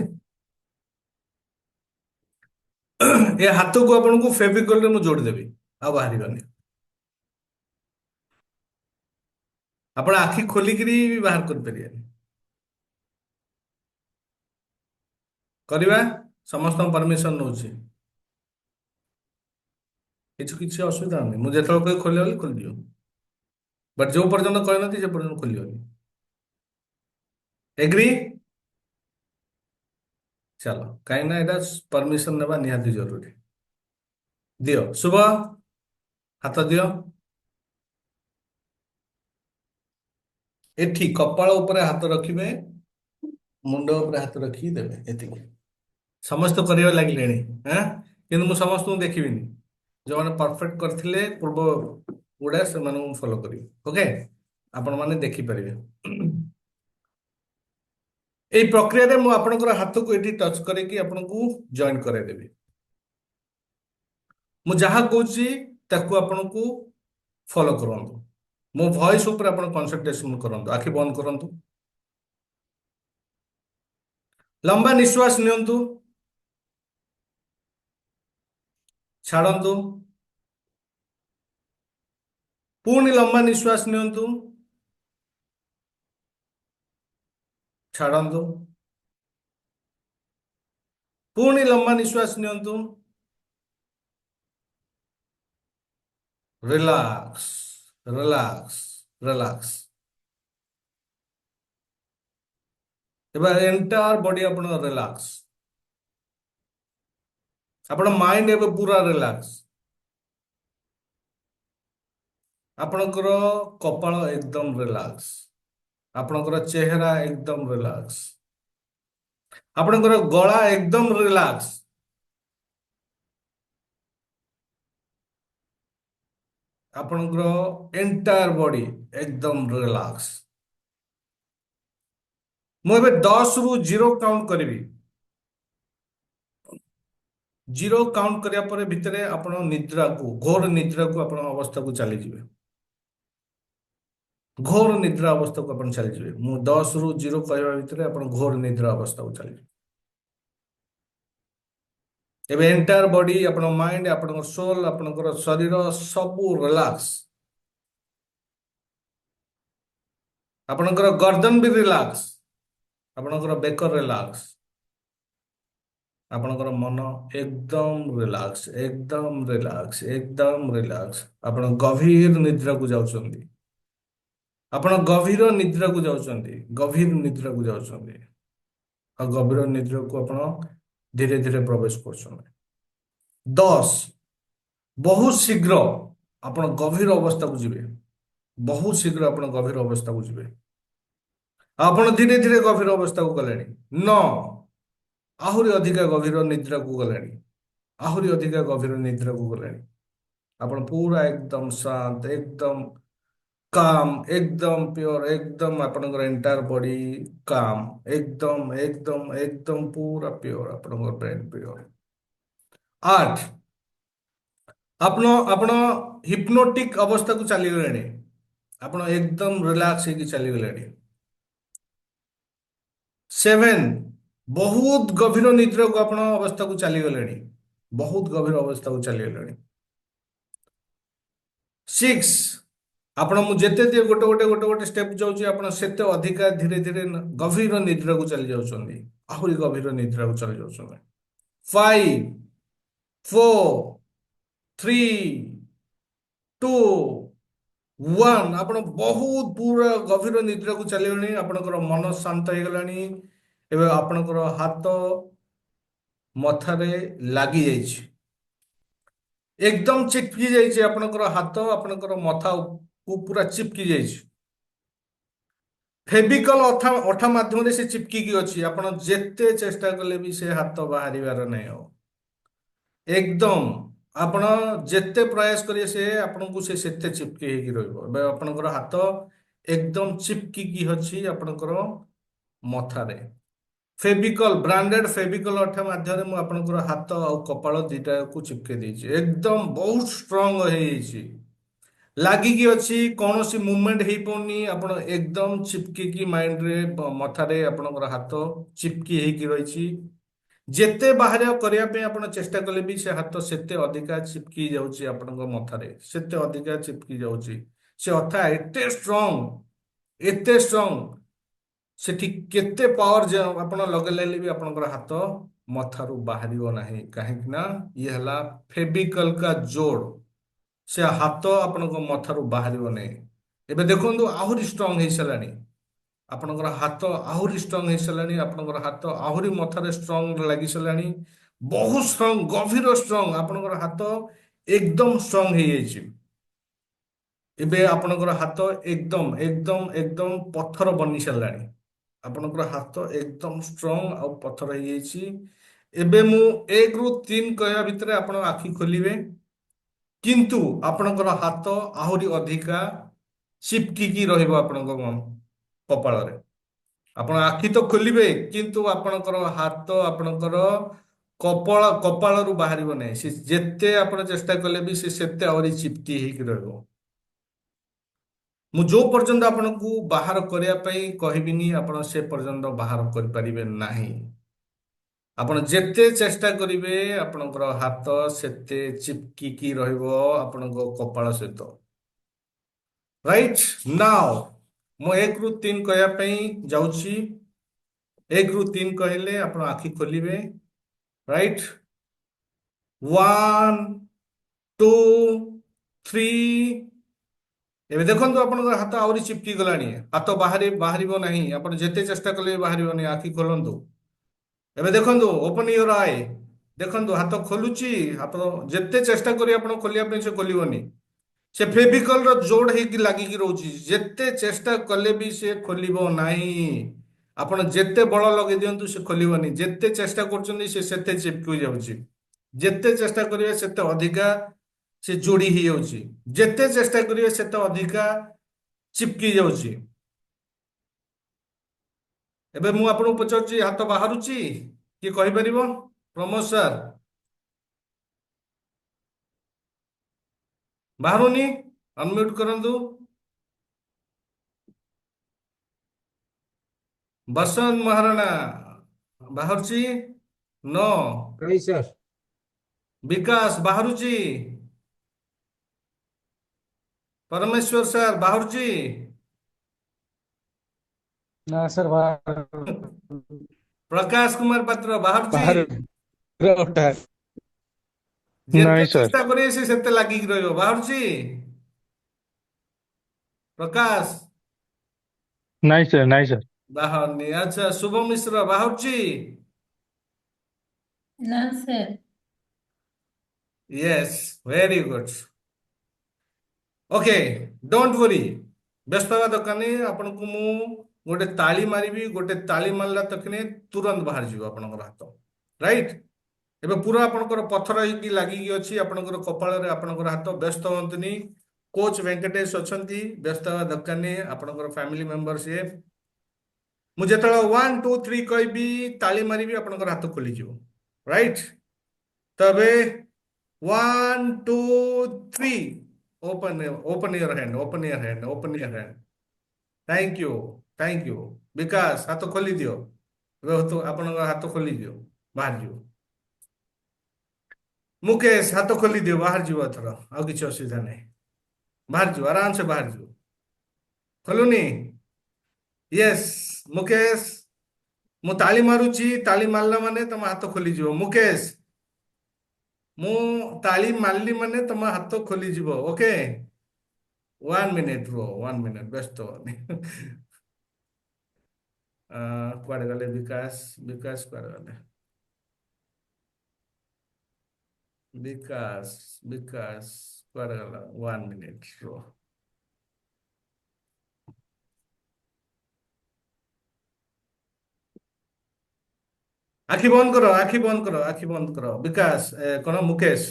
ଏ ହାତକୁ ଆପଣଙ୍କୁ ଫେଭିକଲରେ ମୁଁ ଯୋଡ଼ିଦେବି, ଆଉ ବାହାରିବନି। ଆପଣ ଆଖି ଖୋଲିକିରି ବି ବାହାର କରିପାରିବେନି। କରିବା, ସମସ୍ତଙ୍କ ପରମିଶନ ନଉଛି, କିଛି କିଛି ଅସୁବିଧା ନାହିଁ। ମୁଁ ଯେତେବେଳେ କହି ଖୋଲିବ ବୋଲି ଖୋଲିଦିଅ, ବଟ୍ ଯୋଉ ପର୍ଯ୍ୟନ୍ତ କହିନଥିଲି ସେ ପର୍ଯ୍ୟନ୍ତ ଖୋଲିବନି। ଏଗ୍ରି? ଚାଲ, କାହିଁକି ନା ଏଇଟା ପରମିଶନ ନେବା ନିହାତି ଜରୁରୀ। ଦିଅ ଶୁଭ, ହାତ ଦିଅ। ଏଠି କପାଳ ଉପରେ ହାତ ରଖିବେ, ମୁଣ୍ଡ ଉପରେ ହାତ ରଖିକି ଦେବେ, ଏତିକି। ସମସ୍ତେ କରିବା ଲାଗିଲେଣି, ହଁ? କିନ୍ତୁ ମୁଁ ସମସ୍ତଙ୍କୁ ଦେଖିବିନି। ଯୋଉମାନେ ପରଫେକ୍ଟ କରିଥିଲେ ପୂର୍ବ ଗୁଡା ସେମାନଙ୍କୁ ମୁଁ ଫଲୋ କରିବି, ଓକେ? ଆପଣ ମାନେ ଦେଖିପାରିବେ। ଏଇ ପ୍ରକ୍ରିୟାରେ ମୁଁ ଆପଣଙ୍କର ହାତକୁ ଏଠି ଟଚ୍ କରିକି ଆପଣଙ୍କୁ ଜଏନ୍ କରାଇଦେବି। ମୁଁ ଯାହା କହୁଛି ତାକୁ ଆପଣଙ୍କୁ ଫଲୋ କରନ୍ତୁ। ମୋ ଭଏସ ଉପରେ ଆପଣ କନସେଣ୍ଟ୍ରେସନ କରନ୍ତୁ। ଆଖି ବନ୍ଦ କରନ୍ତୁ, ଲମ୍ବା ନିଶ୍ୱାସ ନିଅନ୍ତୁ, ଛାଡ଼ନ୍ତୁ, ପୁଣି ଲମ୍ବା ନିଶ୍ୱାସ ନିଅନ୍ତୁ, ଛାଡ଼ନ୍ତୁ, ପୁଣି ଲମ୍ବା ନିଶ୍ୱାସ ନିଅନ୍ତୁ, ରିଲାକ୍ସ, ରିଲାକ୍ସ, ରିଲାକ୍ସ। ଏବେ ଏଣ୍ଟାୟାର ବଡି ଆପଣ ରିଲାକ୍ସ। ଆପଣ ମାଇଣ୍ଡ ଏବେ ପୁରା ରିଲାକ୍ସ। ଆପଣଙ୍କର କପାଳ ଏକଦମ ରିଲାକ୍ସ, ଆପଣଙ୍କର ଚେହେରା ଏକଦମ ରିଲାକ୍ସ, ଆପଣଙ୍କର ଗଳା ଏକଦମ ରିଲାକ୍ସ, ଆପଣଙ୍କର ଏଣ୍ଟାୟାର ବଡି ଏକଦମ ରିଲାକ୍ସ। ମୁଁ ଏବେ 10 ରୁ 0 କାଉଣ୍ଟ କରିବି। 0 କାଉଣ୍ଟ କରିବା ପରେ ଭିତରେ ଆପଣ ନିଦ୍ରାକୁ, ଘୋର ନିଦ୍ରାକୁ ଆପଣ ଅବସ୍ଥାକୁ ଚାଲିଯିବେ। ଘୋର ନିଦ୍ରା ଅବସ୍ଥାକୁ ଆପଣ ଚାଲିଯିବେ। ମୁଁ 10 ରୁ 0 କହିବା ଭିତରେ ଆପଣ ଘୋର ନିଦ୍ରା ଅବସ୍ଥାକୁ ଚାଲିଯିବେ। ଏବେ ଏଣ୍ଟାୟାର ବଡି, ଆପଣଙ୍କ ମାଇଣ୍ଡ, ଆପଣଙ୍କ ସୋଲ, ଆପଣଙ୍କର ଶରୀର ସବୁ ରିଲାକ୍ସ। ଆପଣଙ୍କର ଗର୍ଦନ ବି ରିଲାକ୍ସ, ଆପଣଙ୍କର ବେକ ରିଲାକ୍ସ, ଆପଣଙ୍କର ମନ ଏକଦମ ରିଲାକ୍ସ, ଏକଦମ ରିଲାକ୍ସ, ଏକଦମ ରିଲାକ୍ସ। ଆପଣ ଗଭୀର ନିଦ୍ରାକୁ ଯାଉଛନ୍ତି, ଆପଣ ଗଭୀର ନିଦ୍ରାକୁ ଯାଉଛନ୍ତି, ଗଭୀର ନିଦ୍ରାକୁ ଯାଉଛନ୍ତି। ଆଉ ଗଭୀର ନିଦ୍ରାକୁ ଆପଣ ଧୀରେ ଧୀରେ ପ୍ରବେଶ କରୁଛନ୍ତି। 10, ବହୁତ ଶୀଘ୍ର ଆପଣ ଗଭୀର ଅବସ୍ଥାକୁ ଯିବେ। ବହୁତ ଶୀଘ୍ର ଆପଣ ଗଭୀର ଅବସ୍ଥାକୁ ଯିବେ। ଆପଣ ଧୀରେ ଧୀରେ ଗଭୀର ଅବସ୍ଥାକୁ ଗଲେଣି। 9 ଆହୁରି ଅଧିକା ଗଭୀର ନିଦ୍ରାକୁ ଗଲେଣି। ଆହୁରି ଅଧିକା ଗଭୀର ନିଦ୍ରାକୁ ଗଲେଣି। ଆପଣ ପୁରା ଏକଦମ ଶାନ୍ତ, ଏକଦମ କାମ, ଏକଦମ ପ୍યોର, ଏକଦମ ଆପଣଙ୍କର ଏଣ୍ଟାୟାର ବଡି କାମ, ଏକଦମ ଏକଦମ ଏକଦମ ପୁରା ପ୍યોର, ଆପଣଙ୍କର ବ୍ରେନ ପ୍યોର। 8 ଆପଣ ହିପନୋଟିକ ଅବସ୍ଥାକୁ ଚାଲିଗଲେଣି। ଆପଣ ଏକଦମ ରିଲାକ୍ସ ହେଇକି ଚାଲିଗଲେଣି। 7 ବହୁତ ଗଭୀର ନିଦ୍ରାକୁ ଆପଣ ଅବସ୍ଥାକୁ ଚାଲିଗଲେଣି। ବହୁତ ଗଭୀର ଅବସ୍ଥାକୁ ଚାଲିଗଲେଣି। 6 ଆପଣ ମୁଁ ଯେତେ ଗୋଟେ ଷ୍ଟେପ ଯାଉଛି ଆପଣ ସେତେ ଅଧିକା ଧୀରେ ଧୀରେ ଗଭୀର ନିଦ୍ରାକୁ ଚାଲି ଯାଉଛନ୍ତି। ଆହୁରି ଗଭୀର ନିଦ୍ରାକୁ ଚାଲି ଯାଉଛନ୍ତି। 5 4 3 2 1 ଆପଣ ବହୁତ ପୁରା ଗଭୀର ନିଦ୍ରାକୁ ଚାଲିଗଲେଣି। ଆପଣଙ୍କର ମନ ଶାନ୍ତ ହେଇଗଲାଣି। ଏବେ ଆପଣଙ୍କର ହାତ ମଥାରେ ଲାଗି ଯାଇଛି। ଏକଦମ ଚିପକି ଯାଇଛି। ଆପଣଙ୍କର ହାତ ଆପଣଙ୍କର ମଥାକୁ ପୁରା ଚିପକି ଯାଇଛି। ଫେବିକଲ ଅଠା ଅଠା ମାଧ୍ୟମରେ ସେ ଚିପକିକି ଅଛି। ଆପଣ ଯେତେ ଚେଷ୍ଟା କଲେ ବି ସେ ହାତ ବାହାରିବାର ନାହିଁ ଆଉ। ଏକଦମ ଆପଣ ଯେତେ ପ୍ରୟାସ କରିବେ ସେ ଆପଣଙ୍କୁ ସେ ସେତେ ଚିପକି ହେଇକି ରହିବ। ଏବେ ଆପଣଙ୍କର ହାତ ଏକଦମ ଚିପକିକି ଅଛି ଆପଣଙ୍କର ମଥାରେ। ଫେବିକଲ ବ୍ରାଣ୍ଡେଡ ଫେବିକଲ ଅଠା ମାଧ୍ୟମରେ ମୁଁ ଆପଣଙ୍କର ହାତ ଆଉ କପାଳ ଦିଟାକୁ ଚିପକେଇ ଦେଇଛି। ଏକଦମ ବହୁତ ଷ୍ଟ୍ରଙ୍ଗ ହେଇଯାଇଛି। ଲାଗିକି ଅଛି, କୌଣସି ମୁଭମେଣ୍ଟ ହେଇପାରୁନି। ଆପଣ ଏକଦମ ଚିପକିକି ମାଇଣ୍ଡରେ ମଥାରେ ଆପଣଙ୍କର ହାତ ଚିପକି ହେଇକି ରହିଛି। ଯେତେ ବାହାରେ କରିବା ପାଇଁ ଆପଣ ଚେଷ୍ଟା କଲେ ବି ସେ ହାତ ସେତେ ଅଧିକା ଚିପକି ଯାଉଛି ଆପଣଙ୍କ ମଥାରେ, ସେତେ ଅଧିକା ଚିପକି ଯାଉଛି। ସେ ଅଠା ଏତେ ଷ୍ଟ୍ରଙ୍ଗ ସେଠି କେତେ ପାୱାର ଆପଣ ଲଗେଇଲେ ବି ଆପଣଙ୍କର ହାତ ମଥାରୁ ବାହାରିବ ନାହିଁ। କାହିଁକି ନା ଇଏ ହେଲା ଫେବିକଲ କା ଜୋଡ। ସେ ହାତ ଆପଣଙ୍କ ମଥାରୁ ବାହାରିବ ନାହିଁ। ଏବେ ଦେଖନ୍ତୁ ଆହୁରି ଷ୍ଟ୍ରଙ୍ଗ ହେଇସାରିଲାଣି। ଆପଣଙ୍କର ହାତ ଆହୁରି ଷ୍ଟ୍ରଙ୍ଗ ହେଇସାରିଲାଣି। ଆପଣଙ୍କର ହାତ ଆହୁରି ମଥାରେ ଷ୍ଟ୍ରଙ୍ଗ ଲାଗି ସାରିଲାଣି। ବହୁତ ଷ୍ଟ୍ରଙ୍ଗ, ଗଭୀର ଷ୍ଟ୍ରଙ୍ଗ। ଆପଣଙ୍କର ହାତ ଏକଦମ ଷ୍ଟ୍ରଙ୍ଗ ହେଇଯାଇଛି। ଏବେ ଆପଣଙ୍କର ହାତ ଏକଦମ ଏକଦମ ଏକଦମ ପଥର ବନି ସାରିଲାଣି। ଆପଣଙ୍କର ହାତ ଏକଦମ ଷ୍ଟ୍ରଙ୍ଗ ଆଉ ପଥର ହେଇଯାଇଛି। ଏବେ ମୁଁ 1 ରୁ 3 କହିବା ଭିତରେ ଆପଣ ଆଖି ଖୋଲିବେ। କିନ୍ତୁ ଆପଣଙ୍କର ହାତ ଆହୁରି ଅଧିକା ଚିପକିକି ରହିବ ଆପଣଙ୍କ କପାଳରେ। ଆପଣ ଆଖି ତ ଖୋଲିବେ କିନ୍ତୁ ଆପଣଙ୍କର ହାତ ଆପଣଙ୍କର କପାଳରୁ ବାହାରିବ ନାହିଁ। ସେ ଯେତେ ଆପଣ ଚେଷ୍ଟା କଲେ ବି ସେ ସେତେ ଆହୁରି ଚିପକି ହେଇକି ରହିବ। ମୁଁ ଯୋଉ ପର୍ଯ୍ୟନ୍ତ ଆପଣଙ୍କୁ ବାହାର କରିବା ପାଇଁ କହିବିନି ଆପଣ ସେ ପର୍ଯ୍ୟନ୍ତ ବାହାର କରିପାରିବେ ନାହିଁ। ଆପଣ ଯେତେ ଚେଷ୍ଟା କରିବେ ଆପଣଙ୍କର ହାତ ସେତେ ଚିପକିକି ରହିବ ଆପଣଙ୍କ କପାଳ ସହିତ। ରାଇଟ୍ ନାଓ ମୁଁ 1 ରୁ 3 କହିବା ପାଇଁ ଯାଉଛି। 1 ରୁ 3 କହିଲେ ଆପଣ ଆଖି ଖୋଲିବେ। ରାଇଟ୍ 1 2 3 ଏବେ ଦେଖନ୍ତୁ ଆପଣଙ୍କ ହାତ ଆହୁରି ଚିପକି ଗଲାଣି। ହାତ ବାହାରିବ ନାହିଁ। ଆପଣ ଯେତେ ଚେଷ୍ଟା କଲେ ବି ବାହାରିବନି। ଆଖି ଖୋଲନ୍ତୁ। ଏବେ ଦେଖନ୍ତୁ ଓପନ ୟୁର ଆଇ। ଦେଖନ୍ତୁ ହାତ ଖୋଲୁଛି। ହାତ ଯେତେ ଚେଷ୍ଟା କରି ଆପଣ ଖୋଲିବା ପାଇଁ ସେ ଖୋଲିବନି। ସେ ଫେବିକଲ ର ଯୋଡ ହେଇକି ଲାଗିକି ରହୁଛି। ଯେତେ ଚେଷ୍ଟା କଲେ ବି ସେ ଖୋଲିବ ନାହିଁ। ଆପଣ ଯେତେ ବଳ ଲଗେଇ ଦିଅନ୍ତୁ ସେ ଖୋଲିବନି। ଯେତେ ଚେଷ୍ଟା କରୁଛନ୍ତି ସେ ସେତେ ଚିପକି ଯାଉଛି। ଯେତେ ଚେଷ୍ଟା କରିବେ ସେତେ ଅଧିକା ସେ ଯୋଡି ହେଇଯାଉଛି। ଯେତେ ଚେଷ୍ଟା କରିବେ ସେତେ ଅଧିକା ଚିପକି ଯାଉଛି। ଏବେ ମୁଁ ଆପଣଙ୍କୁ ପଚାରୁଛି ହାତ ବାହାରୁଛି? କିଏ କହିପାରିବ? ପ୍ରମୋଦ ସାର୍ ବାହାରୁନି? ଅନମ୍ୟୁଟ କରନ୍ତୁ। ବସନ୍ତ ମହାରଣା ବାହାରୁଛି? ନ नहीं सर। ବିକାଶ ବାହାରୁଛି? ପରମେଶ୍ୱର ସାର୍ ବାହାରୁଛି? ନା ସାର୍ ବାହାର ପ୍ରକାଶ କୁମାର ପାତ୍ର ବାହାରୁଛି? ବାହାର ଅଠା ଯେତେ ନାଇଁ ସାର୍। ଚେଷ୍ଟା କରିବେ ସେ ସେତେ ଲାଗିକି ରହିବ। ବାହାରୁଛି? ପ୍ରକାଶ ନାଇଁ ସାର୍, ନାଇଁ ସାର୍। ବାହାରୁନି। ଆଚ୍ଛା ଶୁଭ ମିଶ୍ର ବାହାରୁଛି? ନା sir. Yes very good. Okay don't worry. ବ୍ୟସ୍ତ ହେବା ଦରକାର ନାହିଁ। ଆପଣଙ୍କୁ ମୁଁ गोटे ताली मारिबी गोटे ताली मारला तकने तुरंत बाहर जीव आपनकर हाथ राइट एबे पूरा आपनकर पथर ହେଇକି ଲାଗିକି ଅଛି ଆପଣଙ୍କର କପାଳରେ ଆପଣଙ୍କର ହାତ ବ୍ୟସ୍ତ ହୁଅନ୍ତୁନି କୋଚ୍ ଭେଙ୍କଟେଶ ଅଛନ୍ତି ବ୍ୟସ୍ତ ହେବା ଦରକାର ନାହିଁ ଆପଣଙ୍କର ଫ୍ୟାମିଲି ମେମ୍ବର ସିଏ ମୁଁ ଯେତେବେଳେ 1 2 3 କହିବି ତାଳି ମାରିବି ଆପଣଙ୍କର ହାତ ଖୋଲିଯିବ ରାଇଟ୍ तबे 1 2 3 open your hand open your hand open your hand thank you Vikas हाथ खोली दियो ଏବେ ତ ଆପଣଙ୍କ ହାତ ଖୋଲି ଦିଅ ବାହାରି ଯିବ मुकेश हाथ खोली दियो बाहर जीव एथर आउ किसी असुविधा नहीं बाहर जीव आराम से बाहर जीव खोलुनी यस मुकेश मु ताली मारुची ताली मारला माने तुम हाथ खोली जीव मुकेश मु ताली मारली माने तुम हाथ खोली जीव ओके 1 मिनिट रो 1 मिनिट व्यस्त होनी कुआडे गले विकास विकास कुआडे गले विकास विकास कुआडे गला 1 मिनिट रो आखि बंद करो आखि बंद करो आखि बंद करो विकास कौन मुकेश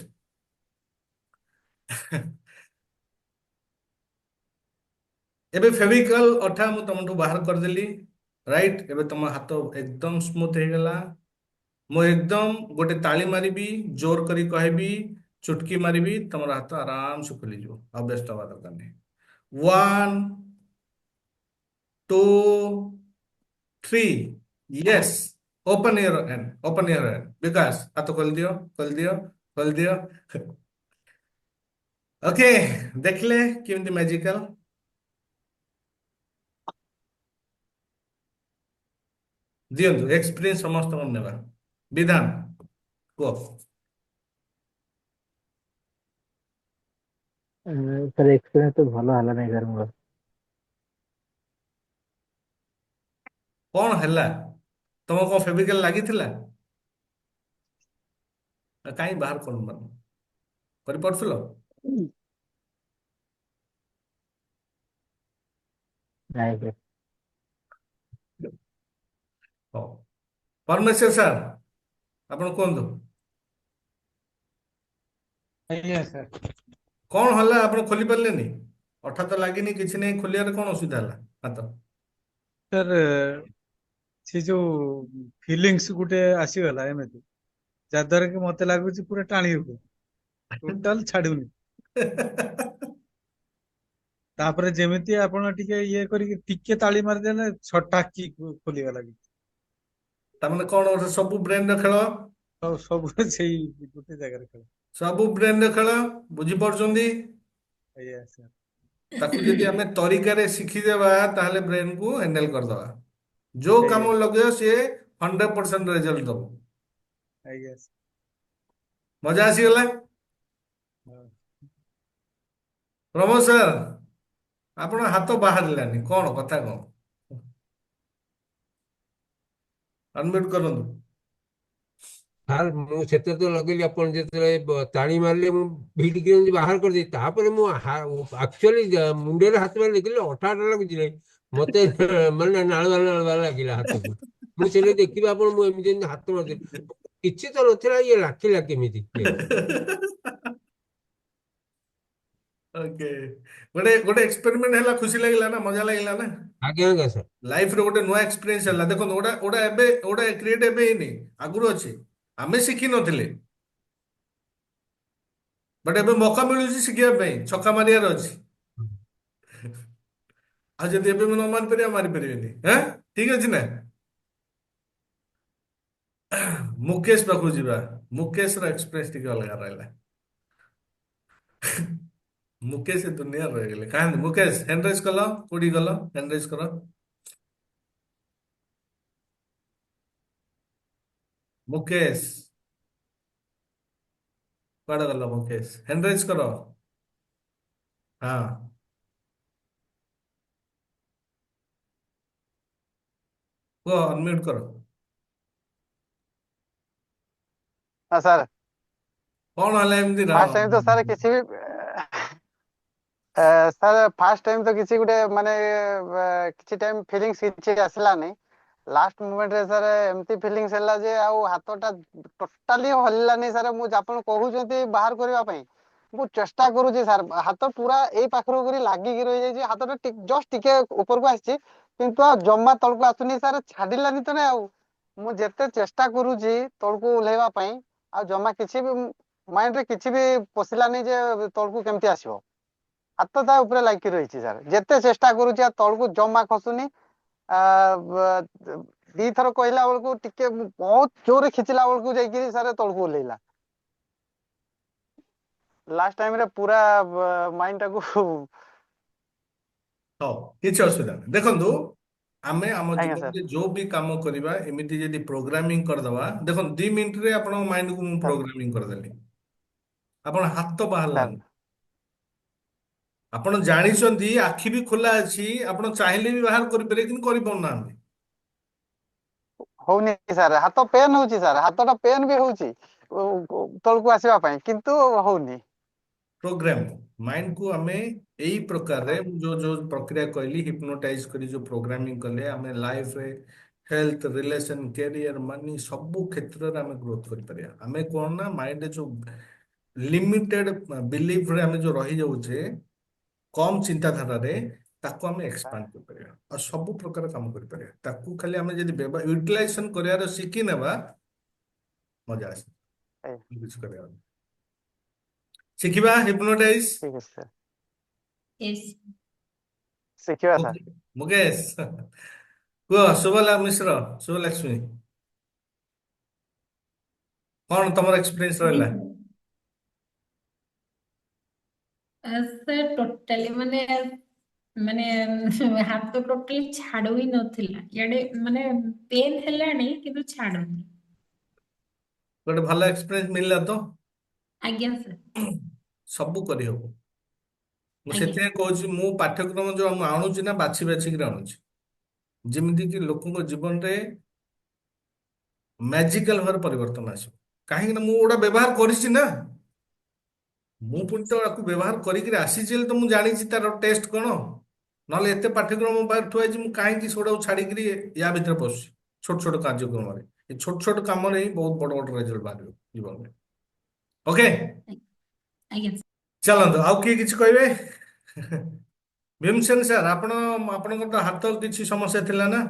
एबे फेविकल अठा मु तुमठू बाहर कर देली राइट एबे तुम हाथ एकदम स्मूथ हो गला मु एकदम गोटे ताली मारिबी जोर करी कहबी चुटकी मारिबी तुम हाथ आराम से खुली जो अब व्यस्त हवा दरकार नहीं 1 2 3 यस ओपन योर हैंड विकास हाथ खोल दियो खोल दियो खोल दियो ओके देखले केमती मैजिकल दियंतु एक्सपीरियंस समस्त नेबा विधान को सर एक्सपीरियंस तो भल हला नहीं सर मोर कौन हैला तुम को फेविकल लागिथिला काई बाहर कोन मन करि पड़थलो नहीं सर हो परमेश्वर सर आपण कोंदो ଆଜ୍ଞା ସାର୍ कौन हल्ला आपण खोली पारलेनी अठा तो लागिनी किछि नहीं खोलियार कौन असुविधा हला हाथ ସାର୍ ସେ ଯୋଉ ଫିଲିଙ୍ଗସ୍ ଗୋଟେ ଆସିଗଲା ଏମିତି ଯାଦ୍ୱାରା କି ମତେ ଲାଗୁଛି ପୁରା ଟାଣି ହେବ ଟୋଟାଲ ଛାଡୁନି ତାପରେ ଯେମିତି ଆପଣ ଟିକେ ଇଏ କରିକି ଟିକେ ତାଳି ମାରିଦେଲେ ଛଟାକ କି ଖୋଲିଗଲା କି तामने कौन ओटे सबु ब्रेन रे खेल ସବୁ ସେଇ ଗୋଟେ ଜାଗାରେ ଖେଳ सबु ब्रेन रे खेल बुझी पड़छंदी ଆଜ୍ଞା ସାର୍ ताकू यदि हमें तरीका रे शिखी देबा ताहले ब्रेन को हैंडल कर दवा जो काम ଆଜ୍ଞା लगे से 100% रिजल्ट दबो ଆଜ୍ଞା ସାର୍ मजा आसी गला ହଁ। प्रमोद सर आपण हाथ बाहरलानी कौन कथा कौन अनम्यूट करंतु ସାର୍ ମୁଁ ସେଥିରେ ତ ଲଗେଇଲି ଆପଣ ଯେତେବେଳେ ତାଳି ମାରିଲେ ମୁଁ ଭିଡ଼ିକି ଏମିତି ବାହାର କରିଦେଇ ତାପରେ ମୁଁ ଆକ୍ଚୁଆଲି ମୁଣ୍ଡରେ ହାତ ମାରି ଦେଖିଲି ଅଠା ଅଠା ଲାଗୁଛି ନାହିଁ ମତେ ମାନେ ନାଳୁଆ ନାଳୁଆ ଲାଗିଲା ହାତକୁ ମୁଁ ସେଠି ଦେଖିବି ଆପଣ ମୁଁ ଏମିତି ଏମିତି ହାତ ମାରିଦେଲି କିଛି ତ ନଥିଲା ଇଏ ଲାଖିଲା କେମିତି ओके गोटे गोटे एक्सपेरिमेंट हैला खुशी लागिला ना मजा लागिला ना ଆଜ୍ଞା ଆଜ୍ଞା ସାର୍ लाइफ रे गोटे नुआ एक्सपीरियंस हैला देखो ओडा ओडा एबे ओडा क्रिएट एबे हेनी आगुरो अछि आमे शिखी नथिले बट एबे मौका मिलुछि शिखिया पे छक्का मारियार अछि आ जदि एबे न मारि परिया मारि परिबेनी हैं ठीक अछि ना मुकेश पाखु जिबा मुकेश रो एक्सप्रेस टिके अलगा रहला मुकेश ए दुनिया रह गेले काहे मुकेश हैंड राइज कलो कोडी गलो हैंड राइज करो मुकेश कुआडे गलो मुकेश हैंड राइज करो हाँ को अनम्यूट करो हाँ सर कौन हला एमती फास्ट टाइम तो सर किसी भी ସାର୍ ଫାର୍ଷ୍ଟ ଟାଇମ୍ ତ କିଛି ଗୋଟେ ମାନେ କିଛି ଟାଇମ୍ ଫିଲିଙ୍ଗସ୍ କିଛି ଆସିଲାନି। ଲାଷ୍ଟ ମୁମେଣ୍ଟରେ ସାର୍ ଏମିତି ଫିଲିଙ୍ଗସ୍ ହେଲା ଯେ ଆଉ ହାତଟା ଟୋଟାଲି ହଲିଲାନି ସାର୍। ମୁଁ ଆପଣ କହୁଛନ୍ତି ବାହାର କରିବା ପାଇଁ, ମୁଁ ଚେଷ୍ଟା କରୁଛି ସାର୍। ହାତ ପୁରା ଏଇ ପାଖରୁ କରି ଲାଗିକି ରହିଯାଇଛି, ହାତଟା ଜଷ୍ଟ ଟିକେ ଉପରକୁ ଆସିଛି କିନ୍ତୁ ଆଉ ଜମା ତଳକୁ ଆସୁନି ସାର୍। ଛାଡ଼ିଲାନି ତ ନାଇଁ ଆଉ। ମୁଁ ଯେତେ ଚେଷ୍ଟା କରୁଛି ତଳକୁ ଓହ୍ଲେଇବା ପାଇଁ, ଆଉ ଜମା କିଛି ବି ମାଇଣ୍ଡରେ କିଛି ବି ପଶିଲାନି ଯେ ତଳକୁ କେମିତି ଆସିବ। ହାତ ତା ଉପରେ ଲାଗିକି ରହିଛି ସାର୍। ଯେତେ ଚେଷ୍ଟା କରୁଛି ଆଉ ତଳକୁ ଜମା ଖସୁନି। ଦିଥର କହିଲା ବେଳକୁ ଟିକେ ବହୁତ ଜୋରରେ ଖିଚିଲା ବେଳକୁ ଯାଇକିରି ସାର୍ ତଳକୁ ଓହ୍ଲେଇଲା। ଲାଷ୍ଟ ଟାଇମରେ ପୁରା ମାଇଣ୍ଡଟାକୁ ହଉ, କିଛି ଅସୁବିଧା ନାହିଁ। ଦେଖନ୍ତୁ, ଆମେ ଆମ ଆଜ୍ଞା ସାର୍ ଜୀବନରେ ଯୋଉ ବି କାମ କରିବା ଏମିତି ଯଦି ପ୍ରୋଗ୍ରାମିଂ କରିଦବା, ଦେଖନ୍ତୁ 2 ମିନିଟରେ ଆପଣଙ୍କ ମାଇଣ୍ଡକୁ ମୁଁ ସାର୍ ପ୍ରୋଗ୍ରାମିଂ କରିଦେଲି, ଆପଣ ହାତ ସାର୍ ବାହାରିଲାନି। ଆପଣ ଜାଣିଛନ୍ତି ଆଖି ବି ଖୋଲା ଅଛି, ଆପଣ ଚାହିଁଲେ ବି ବାହାର କରିପାରିବେ କିନ୍ତୁ କରିପାରୁନାହାନ୍ତି। ହଉନି ସାର୍। ହାତ ପେନ୍ ହଉଛି ସାର୍, ହାତଟା ପେନ୍ ବି ହଉଛି ତଳକୁ ଆସିବା ପାଇଁ, କିନ୍ତୁ ହଉନି ପ୍ରୋଗ୍ରାମ ମାଇଣ୍ଡକୁ ଆମେ ଏଇ ପ୍ରକାରରେ ସାର୍। ମୁଁ ଯୋଉ ଯୋଉ ପ୍ରକ୍ରିୟା କହିଲି, ହିପନୋଟାଇଜ କରି ଯୋଉ ପ୍ରୋଗ୍ରାମିଂ କଲେ ଆମେ ଲାଇଫରେ ହେଲ୍ଥ, ରିଲେସନ, କ୍ୟାରିୟର, ମନି ସବୁ କ୍ଷେତ୍ରରେ ଆମେ ଗ୍ରୋଥ କରିପାରିବା। ଆମେ କଣ ନା ମାଇଣ୍ଡରେ ଯୋଉ ଲିମିଟେଡ ବିଲିଫରେ ଆମେ ଯୋଉ ରହିଯାଉଛେ, କମ ଚିନ୍ତାଧାରାରେ, ତାକୁ ଆମେ ଏକ୍ସପାଣ୍ଡ କରିପାରିବା ଆଉ ସବୁ ପ୍ରକାର କାମ କରିପାରିବା। ତାକୁ ଖାଲି ଆମେ ଯଦି ୟୁଟିଲାଇଜେସନ କରିବାର ଶିଖି ନେବା, ମଜା ଆସେ। ଆଜ୍ଞା, କିଛି କରିବା ଶିଖିବା ହିପନୋଟାଇଜ। ଠିକ ଅଛି ସାର୍, Yes. ଶିଖିବା ସାର୍। ମୁକେଶ କୁହ, ଶୁଭଲା ମିଶ୍ର, ଶୁଭଲକ୍ଷ୍ମୀ, କଣ ତମର ଏକ୍ସପିରିଏନ୍ସ ରହିଲା? ସାର୍ ଟୋଟାଲି ମାନେ ମାନେ ହାତ ଟୋଟାଲି ଛାଡୁ ହିଁ ନଥିଲା। ଇଆଡେ ମାନେ ପେନ୍ ହେଲାଣି କିନ୍ତୁ ଛାଡୁନି। ଗୋଟେ ଭଲ ଏକ୍ସପିରିଏନ୍ସ ମିଳିଲା ତ? ଆଜ୍ଞା ସାର୍। ସବୁ କରିହବ। ମୁଁ ଆଜ୍ଞା ସେଥିପାଇଁ କହୁଛି, ମୁଁ ପାଠ୍ୟକ୍ରମ ଯୋଉ ମୁଁ ଆଣୁଛି ନା ବାଛି ବାଛିକି ଆଣୁଛି, ଯେମିତି କି ଲୋକଙ୍କ ଜୀବନରେ ମ୍ୟାଜିକାଲ ଭାବରେ ପରିବର୍ତ୍ତନ ଆସିବ। କାହିଁକି ନା ମୁଁ ଗୋଟା ବ୍ୟବହାର କରିଛି ନା, ମୁଁ ଆଜ୍ଞା ପୁଣି ତ ଆକୁ ବ୍ୟବହାର କରିକିରି ଆସିଛି ବୋଲି ତ ମୁଁ ଜାଣିଛି ତାର ଟେଷ୍ଟ କଣ। ନହେଲେ ଏତେ ପାଠ୍ୟକ୍ରମ ମୋ ପାଖରେ ଥୁଆ ହେଇଛି, ମୁଁ କାହିଁକି ସେଗୁଡାକୁ ଛାଡିକିରି ୟା ଭିତରେ ପଶୁଛି ଛୋଟ ଛୋଟ କାର୍ଯ୍ୟକ୍ରମରେ। ଏ ଛୋଟ ଛୋଟ କାମରେ ହିଁ ବହୁତ ବଡ ବଡ ରେଜଲ୍ଟ ବାହାରିବ ଜୀବନରେ। ଓକେ, ଆଜ୍ଞା ଚାଲନ୍ତୁ ଆଉ କିଏ କିଛି କହିବେ? ଭୀମସେନ ସାର୍, ଆପଣଙ୍କର ତ ହାତ କିଛି ସମସ୍ୟା ଥିଲା ନା?